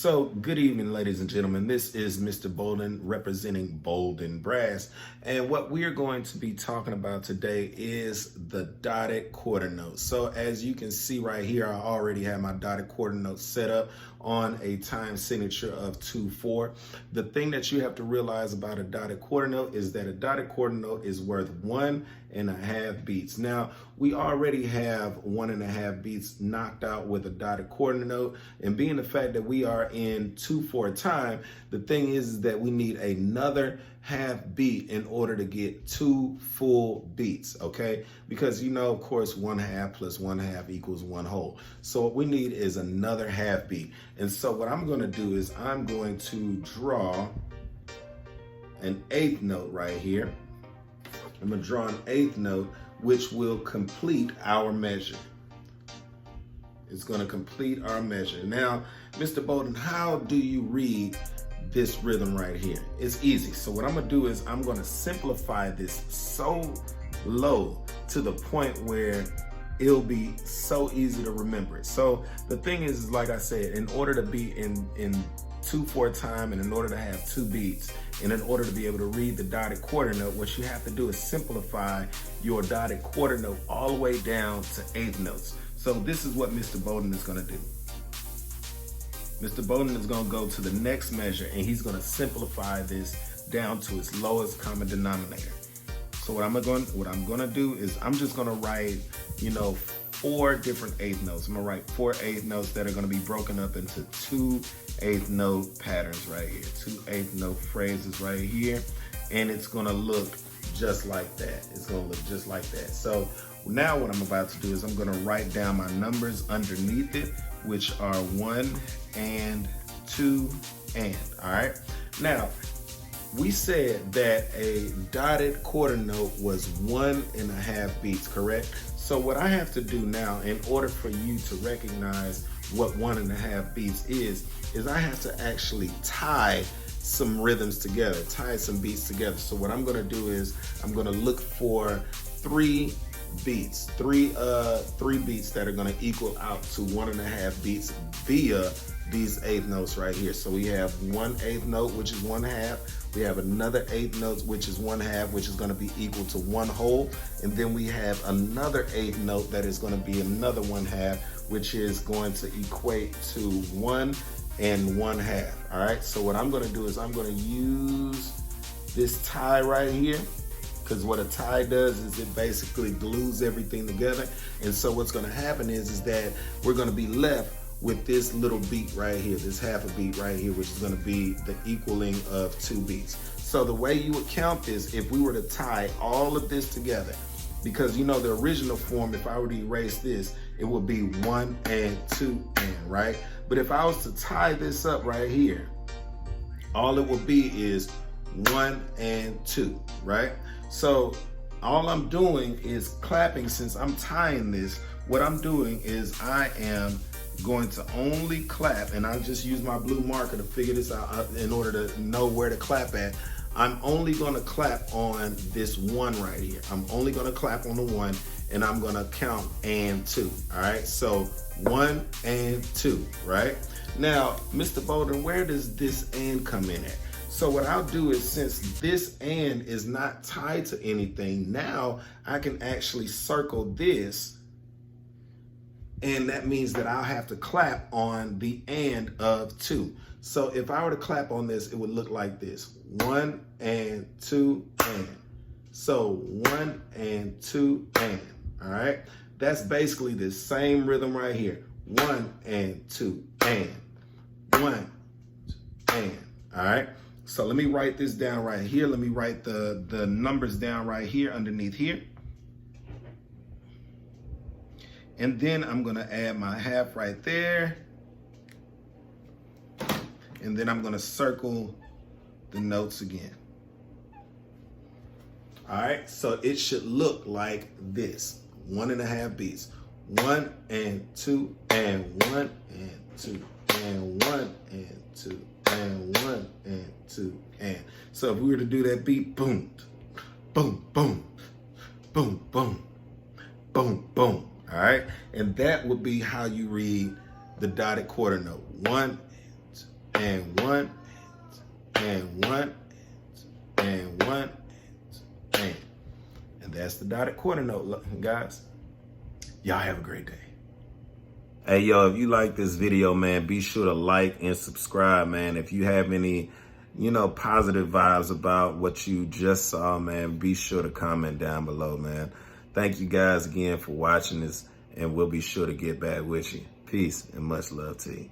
So, good evening, ladies and gentlemen. This is Mr. Bolden representing Bolden Brass. And what we are going to be talking about today is the dotted quarter note. So, as you can see right here, I already have my dotted quarter note set up on a time signature of 2/4. The thing that you have to realize about a dotted quarter note is that a dotted quarter note is worth 1.5 beats. Now, we already have 1.5 beats knocked out with a dotted quarter note, and being the fact that we are in 2/4 time, the thing is that we need another half beat in order to get 2 full beats, okay? Because you know, of course, 1/2 plus 1/2 equals 1 whole. So what we need is another half beat. And so what I'm gonna do is I'm going to draw an 1/8 note right here. I'm gonna draw an 1/8 note, which will complete our measure. It's gonna complete our measure. Now, Mr. Bolden, how do you read this rhythm right here? It's easy. So what I'm gonna do is I'm gonna simplify this so low to the point where it'll be so easy to remember it. So the thing is, like I said, in order to be in 2/4 time, and in order to have 2 beats, and in order to be able to read the dotted quarter note, what you have to do is simplify your dotted quarter note all the way down to 1/8 notes. So this is what Mr. Bolden is gonna do. Mr. Bolden is gonna go to the next measure, and he's gonna simplify this down to its lowest common denominator. So what I'm gonna do is I'm just gonna write, 4 different 1/8 notes. I'm gonna write 4 1/8 notes that are gonna be broken up into 2 1/8 note patterns right here, 2 1/8 note phrases right here, and it's gonna look just like that. It's gonna look just like that. So now what I'm about to do is I'm gonna write down my numbers underneath it, which are 1 and 2 and, all right? Now, we said that a dotted quarter note was 1.5 beats, correct? So what I have to do now in order for you to recognize what 1.5 beats is I have to actually tie some rhythms together, tie some beats together. So what I'm gonna do is I'm gonna look for 3 beats, three beats that are gonna equal out to 1.5 beats via these 1/8 notes right here. So we have 1/8 note, which is 1/2. We have another 1/8 note, which is 1/2, which is gonna be equal to 1 whole. And then we have another 1/8 note that is gonna be another 1/2, which is going to equate to 1 and 1/2, all right? So what I'm gonna do is I'm gonna use this tie right here, because what a tie does is it basically glues everything together. And so what's gonna happen is that we're gonna be left with this little beat right here, this half a beat right here, which is gonna be the equaling of 2 beats. So the way you would count this, if we were to tie all of this together, because the original form, if I were to erase this, it would be 1 and 2 and, right? But if I was to tie this up right here, all it would be is 1 and 2, right? So all I'm doing is clapping. Since I'm tying this, what I'm doing is I am going to only clap, and I'll just use my blue marker to figure this out in order to know where to clap at. I'm only gonna clap on this 1 right here. I'm only gonna clap on the 1, and I'm gonna count and 2, all right? So 1 and 2, right? Now, Mr. Bolden, where does this and come in at? So what I'll do is, since this and is not tied to anything, now I can actually circle this, and that means that I'll have to clap on the and of 2. So if I were to clap on this, it would look like this: 1 and 2 and. So 1 and 2 and, all right? That's basically the same rhythm right here: 1 and 2 and, 1 and, all right? So let me write this down right here. Let me write the numbers down right here underneath here. And then I'm gonna add my half right there. And then I'm gonna circle the notes again. All right, so it should look like this: 1.5 beats. 1 and 2 and, 1 and 2 and, 1 and 2 and, 1 and 2 and. So if we were to do that beat, boom, boom, boom, boom, boom, boom, boom. All right, and that would be how you read the dotted quarter note: 1 and one, and one, and one, and that's the dotted quarter note, guys. Y'all have a great day. Hey, yo, if you like this video, man, be sure to like and subscribe, man. If you have any, positive vibes about what you just saw, man, be sure to comment down below, man. Thank you guys again for watching this, and we'll be sure to get back with you. Peace and much love to you.